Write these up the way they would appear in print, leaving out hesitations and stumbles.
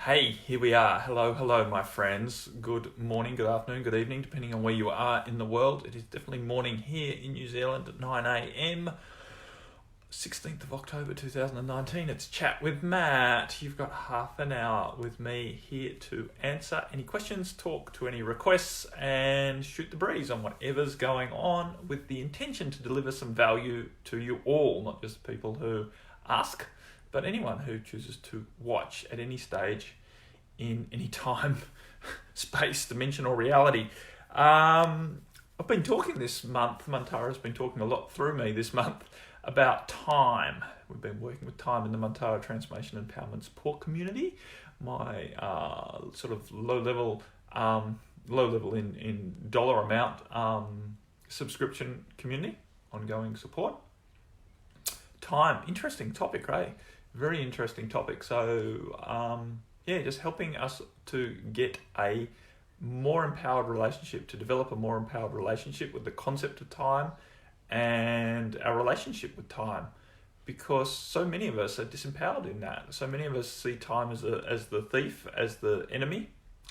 Hey, here we are. Hello, my friends. Good morning, good afternoon, good evening, depending on where you are in the world. It is definitely morning here in New Zealand at 9 a.m. 16th of October 2019. It's Chat with Matt. You've got half an hour with me here to answer any questions, talk to any requests, and shoot the breeze on whatever's going on with the intention to deliver some value to you all, not just people who ask, but anyone who chooses to watch at any stage in any time, space, dimension, or reality. I've been talking this month, Mantara's been talking a lot through me this month about time. We've been working with time in the Mantara Transformation Empowerment Support Community, my sort of low level in dollar amount subscription community, ongoing support. Time, interesting topic, right? Very interesting topic. So, just helping us to get a more empowered relationship, to develop a more empowered relationship with the concept of time and our relationship with time. Because so many of us are disempowered in that. So many of us see time as the thief, as the enemy.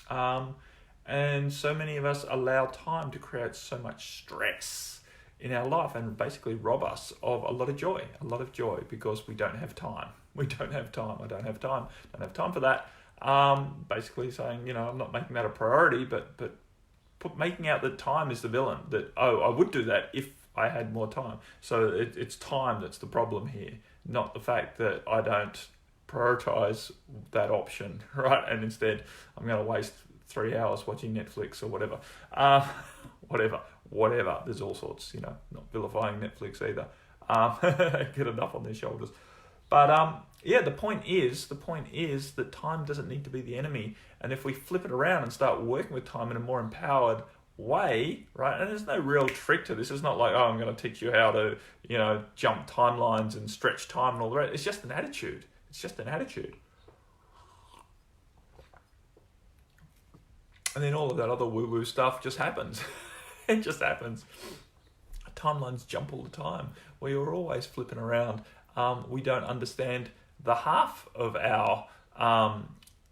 And so many of us allow time to create so much stress in our life and basically rob us of a lot of joy, because we don't have time. I don't have time for that. Basically saying, I'm not making that a priority, but making out that time is the villain, that, I would do that if I had more time. So it's time that's the problem here, not the fact that I don't prioritize that option, right? And instead, I'm going to waste 3 hours watching Netflix or whatever. Whatever. There's all sorts, not vilifying Netflix either. Get enough on their shoulders. But the point is that time doesn't need to be the enemy. And if we flip it around and start working with time in a more empowered way, right? And there's no real trick to this. It's not like, I'm going to teach you how to, jump timelines and stretch time and all the rest. It's just an attitude. And then all of that other woo-woo stuff just happens. It just happens. Timelines jump all the time. We are always flipping around. We don't understand the half of our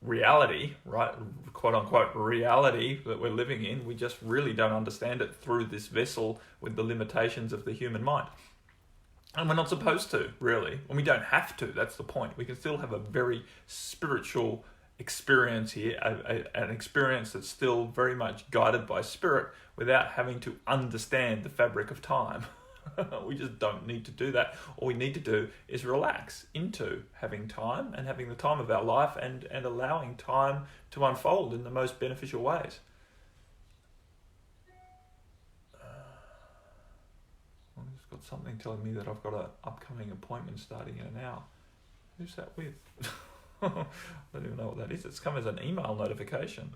reality, right? Quote unquote reality that we're living in. We just really don't understand it through this vessel with the limitations of the human mind. And we're not supposed to, really. And we don't have to. That's the point. We can still have a very spiritual experience here, an experience that's still very much guided by spirit without having to understand the fabric of time. We just don't need to do that. All we need to do is relax into having time and having the time of our life and allowing time to unfold in the most beneficial ways. I've just got something telling me that I've got an upcoming appointment starting in an hour. Who's that with? I don't even know what that is. It's come as an email notification.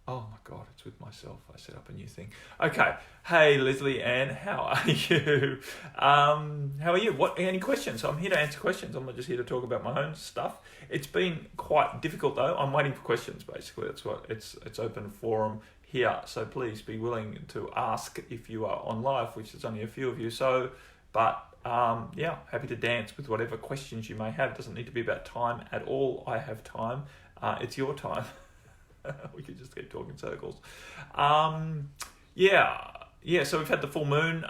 Oh my God, it's with myself. I set up a new thing. Okay. Hey, Leslie Ann, how are you? How are you? Any questions? I'm here to answer questions. I'm not just here to talk about my own stuff. It's been quite difficult though. I'm waiting for questions, basically. That's what it's open forum here. So please be willing to ask if you are on live, which is only a few of you. So, but happy to dance with whatever questions you may have. It doesn't need to be about time at all. I have time. It's your time. We could just keep talking circles. So we've had the full moon.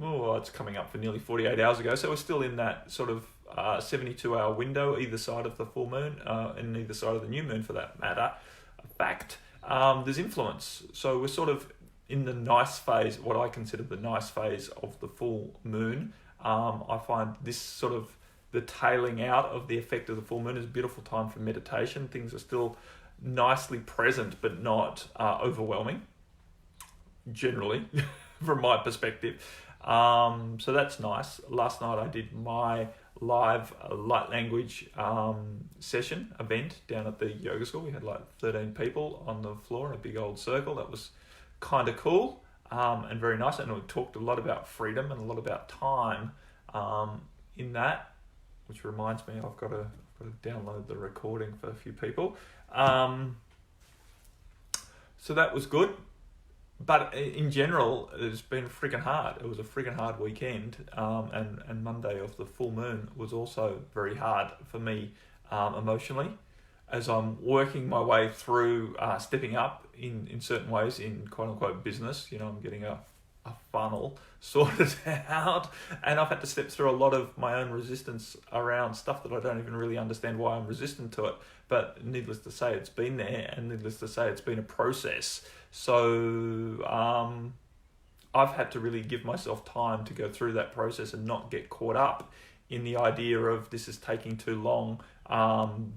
It's coming up for nearly 48 hours ago. So we're still in that sort of 72-hour window, either side of the full moon, and either side of the new moon for that matter. Fact, there's influence. So we're sort of in the nice phase, what I consider the nice phase of the full moon. I find this sort of the tailing out of the effect of the full moon is a beautiful time for meditation. Things are still nicely present, but not overwhelming, generally, from my perspective. So that's nice. Last night I did my live light language session event down at the yoga school. We had like 13 people on the floor in a big old circle. That was kind of cool and very nice. And we talked a lot about freedom and a lot about time in that, which reminds me I've got to download the recording for a few people. So that was good. But in general, it's been freaking hard. It was a freaking hard weekend, and Monday of the full moon was also very hard for me emotionally, as I'm working my way through stepping up in certain ways in quote unquote business. I'm getting a funnel sorted out, and I've had to step through a lot of my own resistance around stuff that I don't even really understand why I'm resistant to it. But needless to say, it's been there, and needless to say, it's been a process. So I've had to really give myself time to go through that process and not get caught up in the idea of this is taking too long. I'm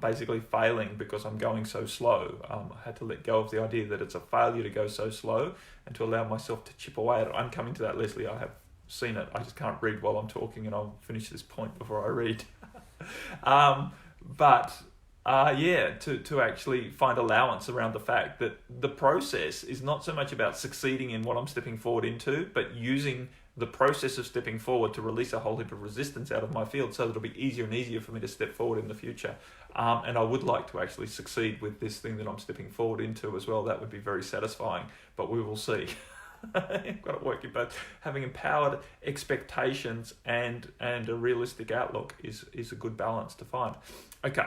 basically failing because I'm going so slow. I had to let go of the idea that it's a failure to go so slow and to allow myself to chip away at it. I'm coming to that, Leslie. I have seen it. I just can't read while I'm talking, and I'll finish this point before I read. To actually find allowance around the fact that the process is not so much about succeeding in what I'm stepping forward into, but using the process of stepping forward to release a whole heap of resistance out of my field so that it'll be easier and easier for me to step forward in the future. And I would like to actually succeed with this thing that I'm stepping forward into as well. That would be very satisfying, but we will see. You've got to work in both. Having empowered expectations and a realistic outlook is a good balance to find. Okay.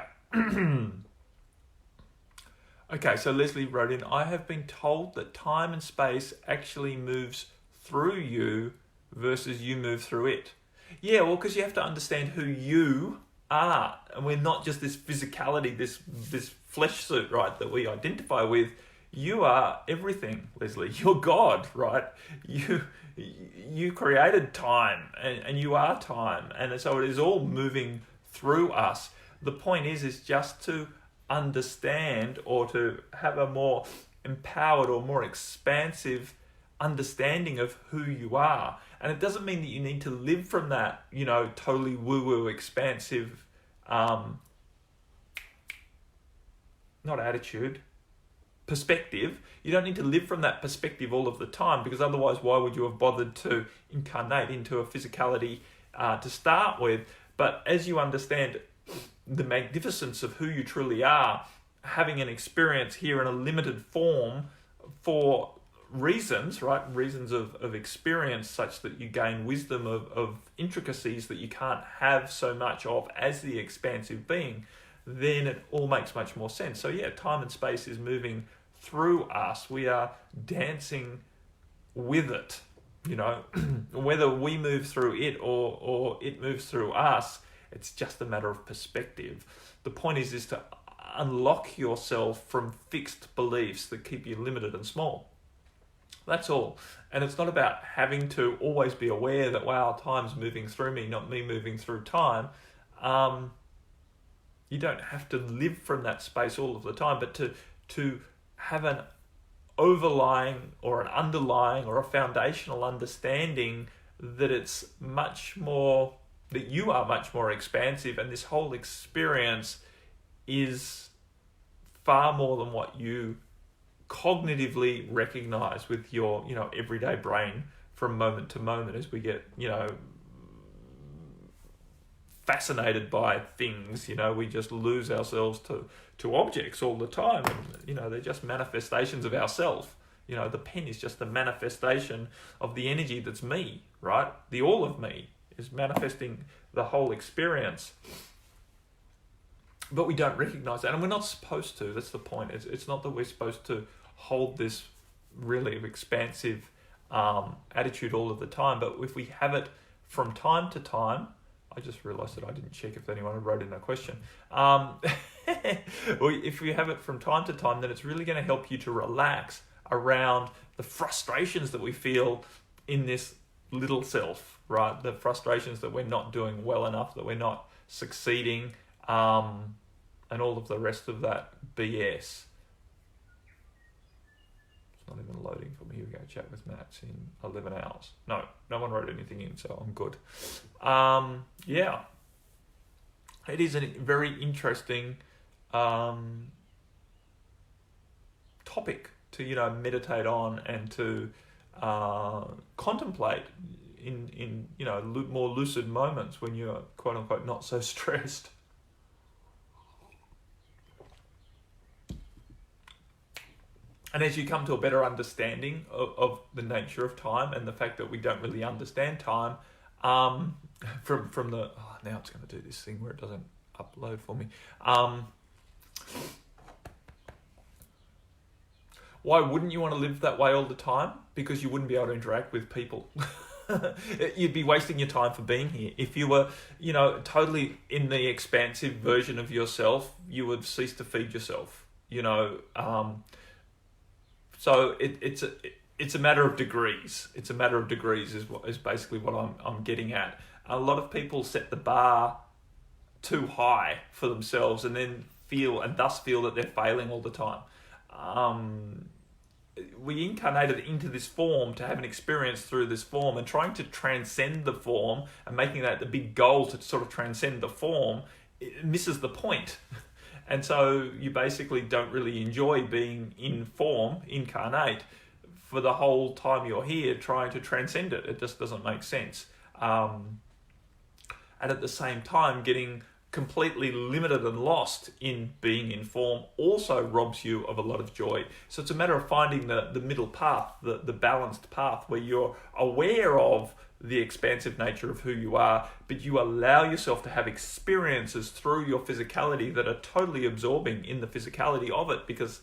Okay, so Leslie wrote in, I have been told that time and space actually moves through you versus you move through it. Yeah, well, because you have to understand who you are. And we're not just this physicality, this flesh suit, right, that we identify with. You are everything, Leslie. You're God, right? You created time, and you are time. And so it is all moving through us. The point is just to understand, or to have a more empowered or more expansive understanding of who you are. And it doesn't mean that you need to live from that, totally woo-woo, expansive, not attitude, perspective. You don't need to live from that perspective all of the time, because otherwise why would you have bothered to incarnate into a physicality to start with? But as you understand the magnificence of who you truly are, having an experience here in a limited form for reasons, right? Reasons of experience, such that you gain wisdom of intricacies that you can't have so much of as the expansive being, then it all makes much more sense. So yeah, time and space is moving through us. We are dancing with it, whether we move through it or it moves through us. It's just a matter of perspective. The point is to unlock yourself from fixed beliefs that keep you limited and small. That's all. And it's not about having to always be aware that, wow, time's moving through me, not me moving through time. You don't have to live from that space all of the time, but to have an overlying or an underlying or a foundational understanding that it's much more, that you are much more expansive, and this whole experience is far more than what you cognitively recognize with your everyday brain from moment to moment, as we get fascinated by things. We just lose ourselves to objects all the time, and they're just manifestations of ourself. The pen is just a manifestation of the energy that's me, right? The all of me is manifesting the whole experience, but we don't recognize that, and we're not supposed to. That's the point. It's not that we're supposed to hold this really expansive attitude all of the time, but if we have it from time to time. I just realized that I didn't check if anyone had wrote in a question. If we have it from time to time, then it's really going to help you to relax around the frustrations that we feel in this little self, right? The frustrations that we're not doing well enough, that we're not succeeding, and all of the rest of that BS. Not even loading for me. Here we go. Chat with Matt's in 11 hours. No one wrote anything in, so I'm good. Yeah. It is a very interesting topic to meditate on and to contemplate in more lucid moments when you're quote unquote not so stressed. And as you come to a better understanding of the nature of time and the fact that we don't really understand time, from the, now it's going to do this thing where it doesn't upload for me. Why wouldn't you want to live that way all the time? Because you wouldn't be able to interact with people. You'd be wasting your time for being here. If you were, totally in the expansive version of yourself, you would cease to feed yourself. So it's a matter of degrees. It's a matter of degrees is basically what I'm getting at. A lot of people set the bar too high for themselves and then feel that they're failing all the time. We incarnated into this form to have an experience through this form, and trying to transcend the form and making that the big goal to sort of transcend the form, it misses the point. And so you basically don't really enjoy being in form, incarnate, for the whole time you're here trying to transcend it. It just doesn't make sense. And at the same time, getting completely limited and lost in being in form also robs you of a lot of joy. So it's a matter of finding the middle path, the balanced path, where you're aware of the expansive nature of who you are, but you allow yourself to have experiences through your physicality that are totally absorbing in the physicality of it, because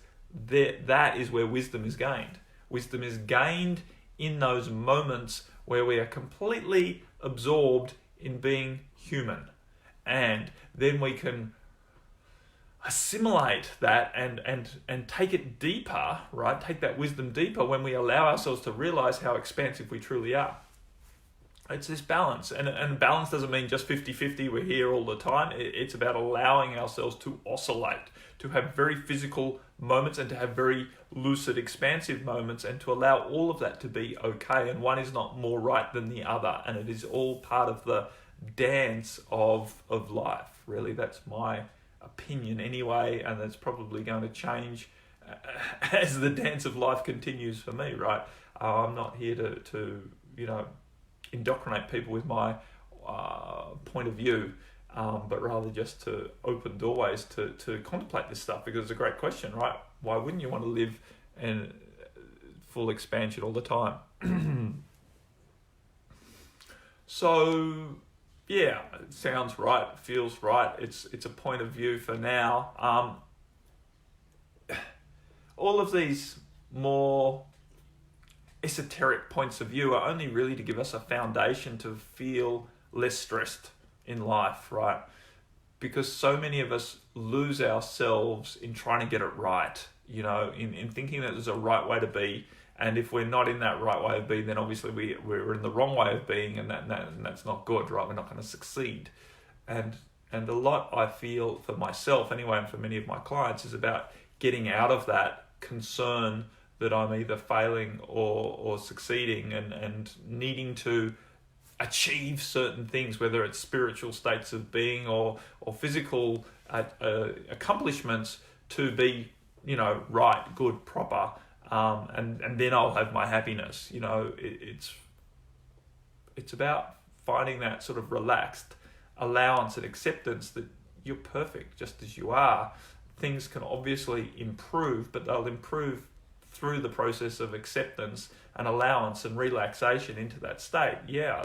that is where wisdom is gained. Wisdom is gained in those moments where we are completely absorbed in being human. And then we can assimilate that and take it deeper, right? Take that wisdom deeper when we allow ourselves to realize how expansive we truly are. It's this balance. And balance doesn't mean just 50-50, we're here all the time. It's about allowing ourselves to oscillate, to have very physical moments and to have very lucid, expansive moments, and to allow all of that to be okay. And one is not more right than the other. And it is all part of the dance of life. Really, that's my opinion anyway, and that's probably going to change as the dance of life continues for me, right? I'm not here to indoctrinate people with my point of view, but rather just to open doorways to contemplate this stuff, because it's a great question, right? Why wouldn't you want to live in full expansion all the time? So yeah, it sounds right, feels right. It's a point of view for now. All of these more esoteric points of view are only really to give us a foundation to feel less stressed in life, right? Because so many of us lose ourselves in trying to get it right, in thinking that there's a right way to be. And if we're not in that right way of being, then obviously we're in the wrong way of being, and that's not good, right? We're not going to succeed. And a lot, I feel, for myself anyway, and for many of my clients, is about getting out of that concern that I'm either failing or succeeding, and needing to achieve certain things, whether it's spiritual states of being or physical accomplishments, to be, right, good, proper. And then I'll have my happiness. It's about finding that sort of relaxed allowance and acceptance that you're perfect just as you are. Things can obviously improve, but they'll improve through the process of acceptance and allowance and relaxation into that state. Yeah,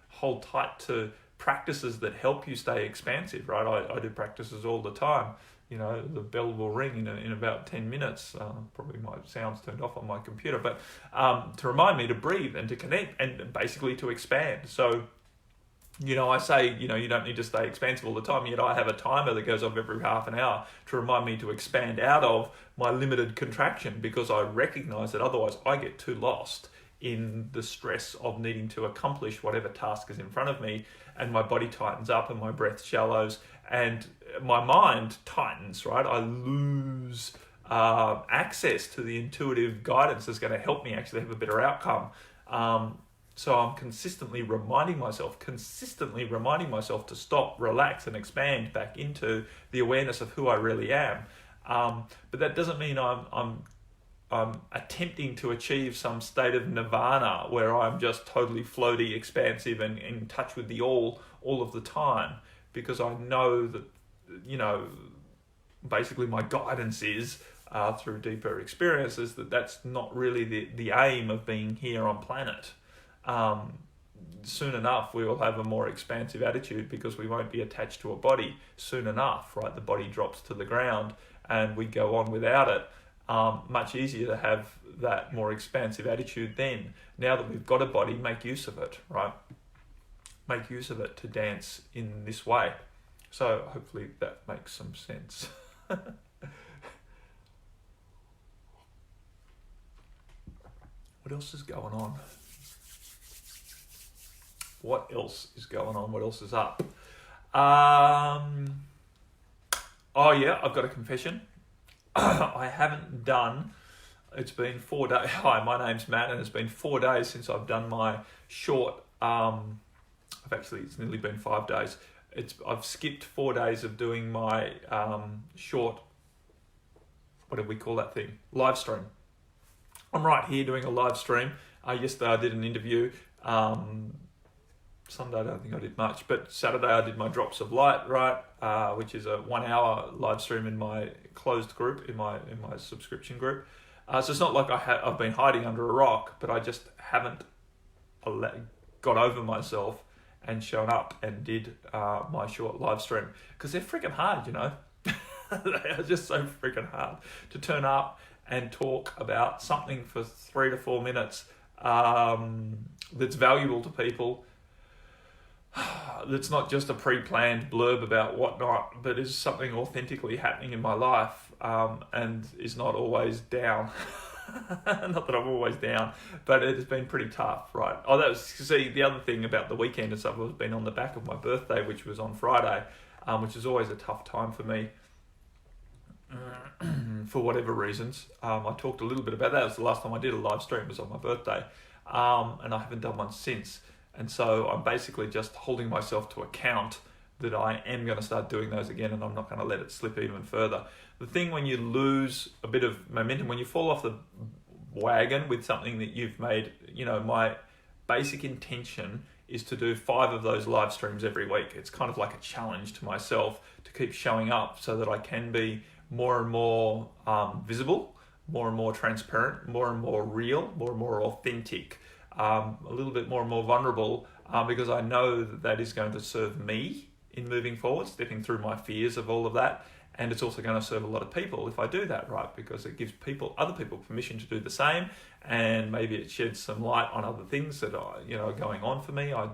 hold tight to practices that help you stay expansive, right? I do practices all the time. The bell will ring in about 10 minutes. Probably my sound's turned off on my computer, but to remind me to breathe and to connect and basically to expand. So, I say, you don't need to stay expansive all the time, yet I have a timer that goes off every half an hour to remind me to expand out of my limited contraction, because I recognize that otherwise I get too lost in the stress of needing to accomplish whatever task is in front of me, and my body tightens up and my breath shallows and my mind tightens, right? I lose access to the intuitive guidance that's going to help me actually have a better outcome. So I'm consistently reminding myself to stop, relax, and expand back into the awareness of who I really am. But that doesn't mean I'm attempting to achieve some state of nirvana where I'm just totally floaty, expansive, and in touch with the all of the time, because I know that, basically my guidance is through deeper experiences that's not really the aim of being here on planet. soon enough we will have a more expansive attitude because we won't be attached to a body soon enough, right? The body drops to the ground and we go on without it. Much easier to have that more expansive attitude then. Now that we've got a body, make use of it, right? Make use of it to dance in this way. So hopefully that makes some sense. What else is going on? What else is going on? What else is up? Oh yeah, I've got a confession. I haven't done, it's been 4 days. Hi, my name's Matt, and it's been 4 days since I've done my short, it's nearly been 5 days. I've skipped 4 days of doing my short, what do we call that thing? Live stream. I'm right here doing a live stream. Yesterday I did an interview. Sunday I don't think I did much, but Saturday I did my Drops of Light, right? Which is a 1 hour live stream in my closed group, in my subscription group. So it's not like I've been hiding under a rock, but I just haven't got over myself and shown up and did my short live stream, because they're freaking hard, you know. They are just so freaking hard to turn up and talk about something for 3 to 4 minutes that's valuable to people. That's not just a pre-planned blurb about whatnot, but is something authentically happening in my life, and is not always down. Not that I'm always down, but it has been pretty tough, right? The other thing about the weekend and stuff has been on the back of my birthday, which was on Friday, which is always a tough time for me. For whatever reasons. I talked a little bit about that. It was the last time I did a live stream was on my birthday, and I haven't done one since. And so I'm basically just holding myself to account that I am going to start doing those again, and I'm not going to let it slip even further. The thing when you lose a bit of momentum, when you fall off the wagon with something that you've made, you know, my basic intention is to do 5 of those live streams every week. It's kind of like a challenge to myself to keep showing up so that I can be more and more visible, more and more transparent, more and more real, more and more authentic, a little bit more and more vulnerable, because I know that is going to serve me in moving forward, stepping through my fears of all of that. And it's also going to serve a lot of people if I do that, right? Because it gives other people permission to do the same, and maybe it sheds some light on other things that are, going on for me. I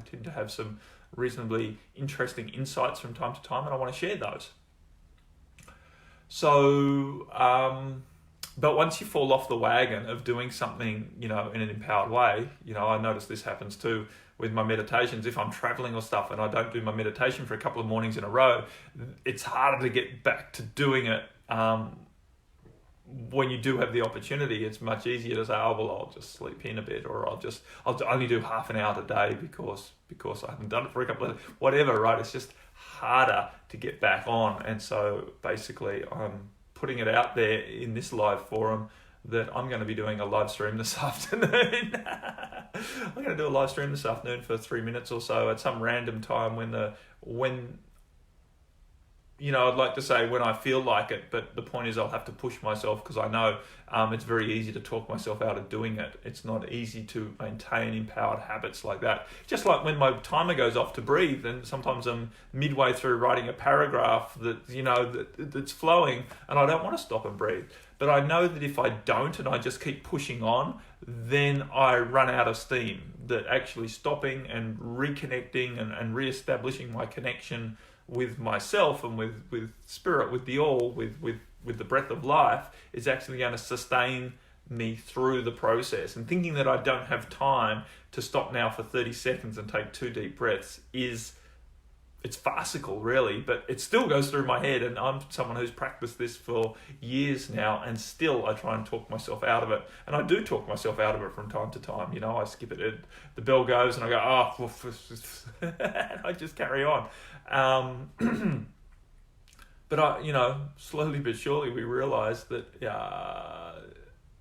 tend to have some reasonably interesting insights from time to time, and I want to share those. So, but once you fall off the wagon of doing something, in an empowered way, I notice this happens too with my meditations. If I'm traveling or stuff and I don't do my meditation for a couple of mornings in a row, it's harder to get back to doing it. When you do have the opportunity, it's much easier to say, oh, well, I'll just sleep in a bit, or I'll only do half an hour a day because I haven't done it for a couple of, whatever, right? It's just harder to get back on. And so basically I'm putting it out there in this live forum that I'm going to be doing a live stream this afternoon. I'm going to do a live stream this afternoon for 3 minutes or so at some random time when I'd like to say when I feel like it, but the point is I'll have to push myself, because I know it's very easy to talk myself out of doing it. It's not easy to maintain empowered habits like that. Just like when my timer goes off to breathe, and sometimes I'm midway through writing a paragraph that's flowing, and I don't want to stop and breathe. But I know that if I don't and I just keep pushing on, then I run out of steam. That actually stopping and reconnecting and re-establishing my connection with myself and with spirit, with the all, with the breath of life, is actually going to sustain me through the process. And thinking that I don't have time to stop now for 30 seconds and take 2 deep breaths it's farcical, really, but it still goes through my head. And I'm someone who's practiced this for years now, and still I try and talk myself out of it. And I do talk myself out of it from time to time. I skip it, the bell goes and I go, and I just carry on. But slowly but surely we realize that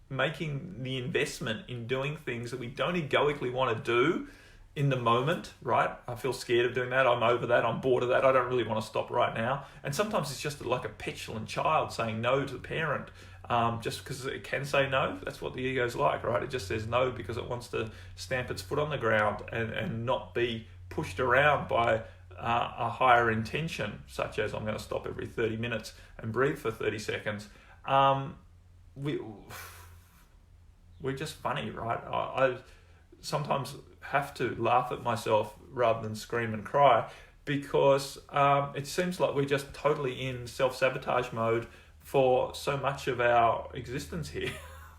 making the investment in doing things that we don't egoically want to do in the moment, right? I feel scared of doing that. I'm over that. I'm bored of that. I don't really want to stop right now. And sometimes it's just like a petulant child saying no to the parent. just because it can say no. That's what the ego's like, right? It just says no because it wants to stamp its foot on the ground and not be pushed around by a higher intention, such as I'm going to stop every 30 minutes and breathe for 30 seconds. We're just funny, right? I sometimes have to laugh at myself rather than scream and cry, because it seems like we're just totally in self-sabotage mode for so much of our existence here.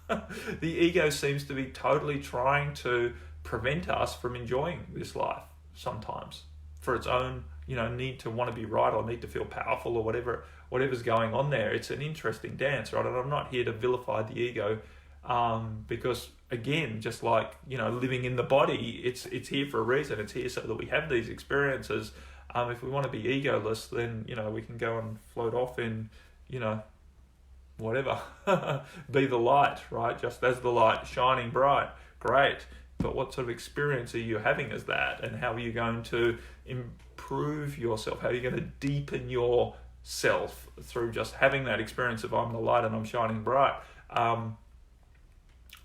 The ego seems to be totally trying to prevent us from enjoying this life sometimes, for its own, need to want to be right or need to feel powerful or whatever's going on there. It's an interesting dance, right? And I'm not here to vilify the ego, because again, just like, living in the body, it's here for a reason. It's here so that we have these experiences. If we want to be egoless, then, we can go and float off in, whatever, be the light, right? Just as the light shining bright, great. But what sort of experience are you having as that? And how are you going to improve yourself? How are you going to deepen yourself through just having that experience of I'm the light and I'm shining bright?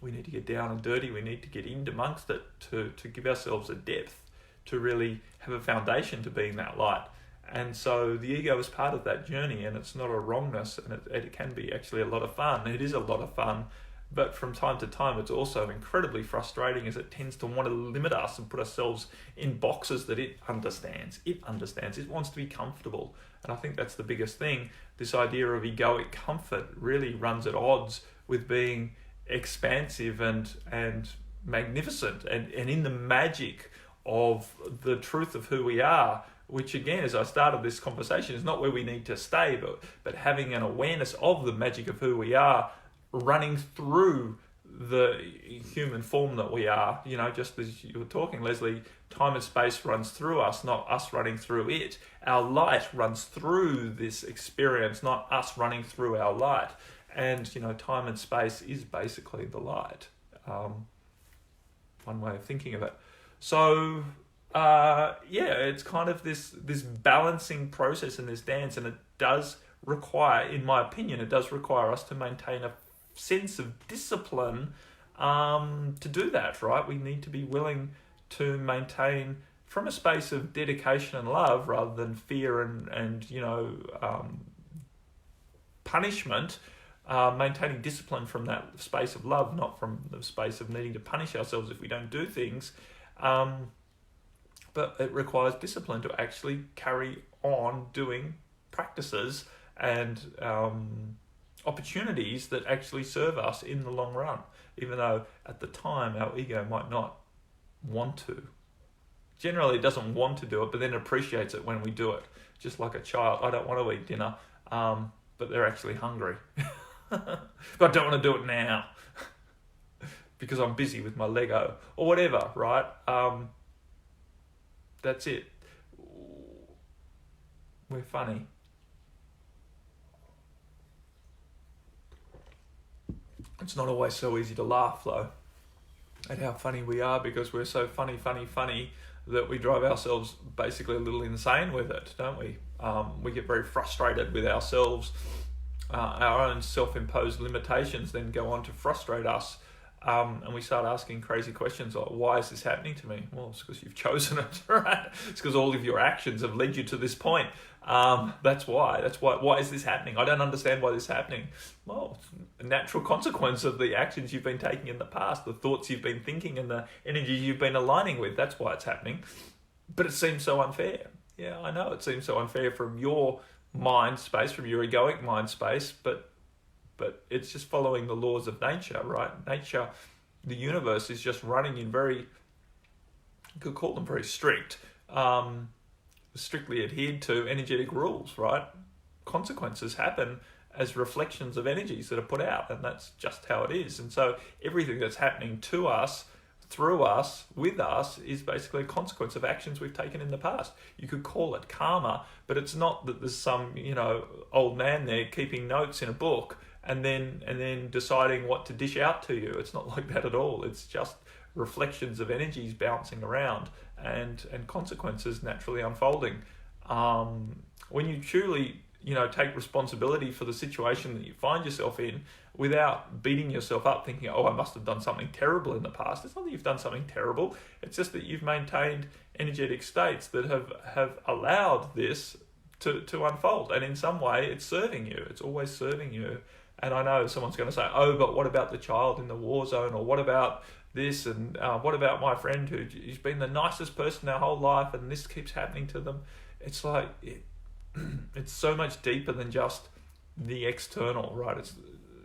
We need to get down and dirty. We need to get in amongst it to give ourselves a depth, to really have a foundation to being that light. And so the ego is part of that journey, and it's not a wrongness, and it can be actually a lot of fun. It is a lot of fun, but from time to time it's also incredibly frustrating, as it tends to want to limit us and put ourselves in boxes that it understands. It wants to be comfortable. And I think that's the biggest thing. This idea of egoic comfort really runs at odds with being expansive and magnificent and in the magic of the truth of who we are, which again, as I started this conversation, is not where we need to stay, but having an awareness of the magic of who we are running through the human form that we are. Just as you were talking, Leslie, time and space runs through us, not us running through it. Our light runs through this experience, not us running through our light. And, time and space is basically the light. One way of thinking of it. So, it's kind of this balancing process and this dance, and it does require, in my opinion, us to maintain a sense of discipline to do that, right? We need to be willing to maintain from a space of dedication and love rather than fear and punishment. Maintaining discipline from that space of love, not from the space of needing to punish ourselves if we don't do things. But it requires discipline to actually carry on doing practices and opportunities that actually serve us in the long run, even though at the time our ego might not want to. Generally it doesn't want to do it, but then appreciates it when we do it. Just like a child, I don't want to eat dinner, but they're actually hungry. But I don't want to do it now because I'm busy with my Lego or whatever, right? That's it. We're funny. It's not always so easy to laugh, though, at how funny we are, because we're so funny that we drive ourselves basically a little insane with it, don't we? We get very frustrated with ourselves. Our own self-imposed limitations then go on to frustrate us, and we start asking crazy questions like, why is this happening to me? Well, it's because you've chosen it, right? It's because all of your actions have led you to this point. That's why. Why is this happening? I don't understand why this is happening. Well, it's a natural consequence of the actions you've been taking in the past, the thoughts you've been thinking and the energies you've been aligning with. That's why it's happening. But it seems so unfair. Yeah, I know it seems so unfair from your mind space, from your egoic mind space, but it's just following the laws of nature, right? Nature, the universe is just running in very, you could call them very strict, strictly adhered to energetic rules, right? Consequences happen as reflections of energies that are put out, and that's just how it is. And so everything that's happening to us, through us, with us, is basically a consequence of actions we've taken in the past. You could call it karma, but it's not that there's some, old man there keeping notes in a book and then deciding what to dish out to you. It's not like that at all. It's just reflections of energies bouncing around and consequences naturally unfolding. When you truly take responsibility for the situation that you find yourself in without beating yourself up thinking, oh, I must have done something terrible in the past. It's not that you've done something terrible. It's just that you've maintained energetic states that have allowed this to unfold. And in some way, it's serving you. It's always serving you. And I know someone's going to say, oh, but what about the child in the war zone? Or what about this? And what about my friend who's been the nicest person their whole life and this keeps happening to them? It's like, it's so much deeper than just the external, right? It's,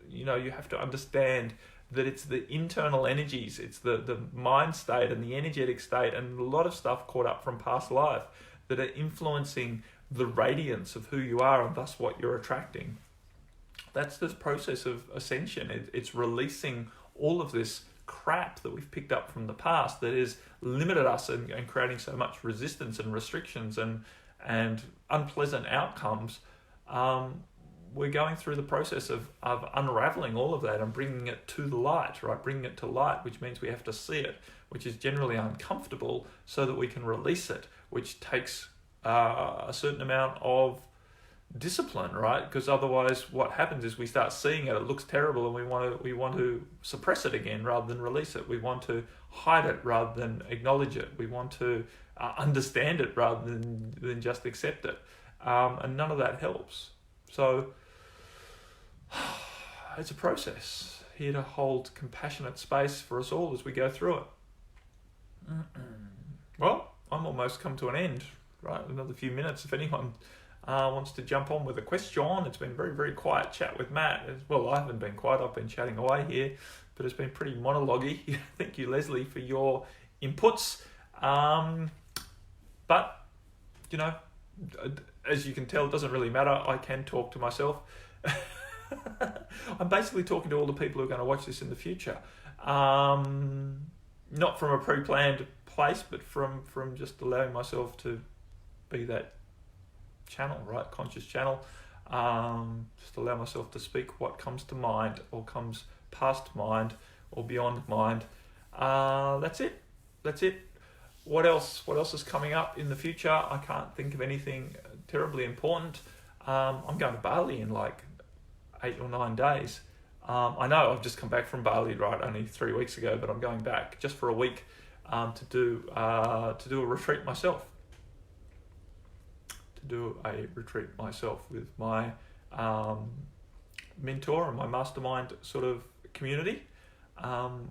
you have to understand that it's the internal energies, it's the mind state and the energetic state and a lot of stuff caught up from past life that are influencing the radiance of who you are and thus what you're attracting. That's this process of ascension. It's releasing all of this crap that we've picked up from the past that has limited us and creating so much resistance and restrictions and unpleasant outcomes. We're going through the process of unraveling all of that and bringing it to the light, right? Bringing it to light, which means we have to see it, which is generally uncomfortable, so that we can release it, which takes a certain amount of discipline, right? Because otherwise what happens is we start seeing it looks terrible, and we want to suppress it again rather than release it. We want to hide it rather than acknowledge it. We want to understand it rather than just accept it. And none of that helps. So it's a process here to hold compassionate space for us all as we go through it. Well, I'm almost come to an end, right? Another few minutes. If anyone wants to jump on with a question, it's been a very, very quiet chat with Matt. Well, I haven't been quiet. I've been chatting away here, but it's been pretty monologue-y. Thank you, Leslie, for your inputs. But, as you can tell, it doesn't really matter. I can talk to myself. I'm basically talking to all the people who are going to watch this in the future. Not from a pre-planned place, but from just allowing myself to be that channel, right? Conscious channel. Just allow myself to speak what comes to mind or comes past mind or beyond mind. That's it. What else is coming up in the future? I can't think of anything terribly important. I'm going to Bali in like 8 or 9 days. I know I've just come back from Bali, right, only 3 weeks ago, but I'm going back just for a week to do a retreat myself. With my mentor and my mastermind sort of community,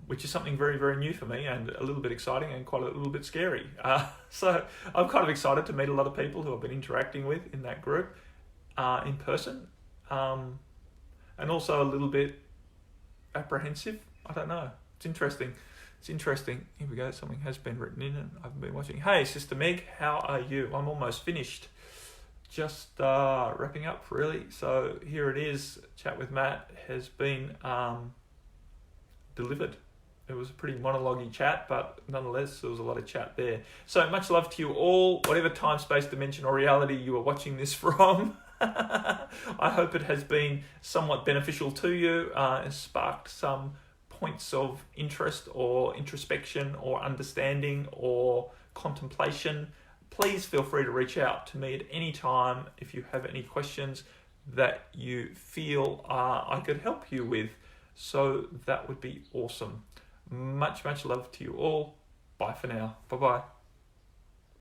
which is something very, very new for me and a little bit exciting and quite a little bit scary. So I'm kind of excited to meet a lot of people who I've been interacting with in that group in person, and also a little bit apprehensive. I don't know. It's interesting. Here we go. Something has been written in and I've been watching. Hey, Sister Meg, how are you? I'm almost finished. Just wrapping up, really. So here it is. Chat with Matt has been delivered. It was a pretty monologue-y chat, but nonetheless, there was a lot of chat there. So much love to you all, whatever time, space, dimension, or reality you are watching this from. I hope it has been somewhat beneficial to you, and sparked some points of interest or introspection or understanding or contemplation. Please feel free to reach out to me at any time if you have any questions that you feel I could help you with. So that would be awesome. Much, much love to you all. Bye for now. Bye-bye.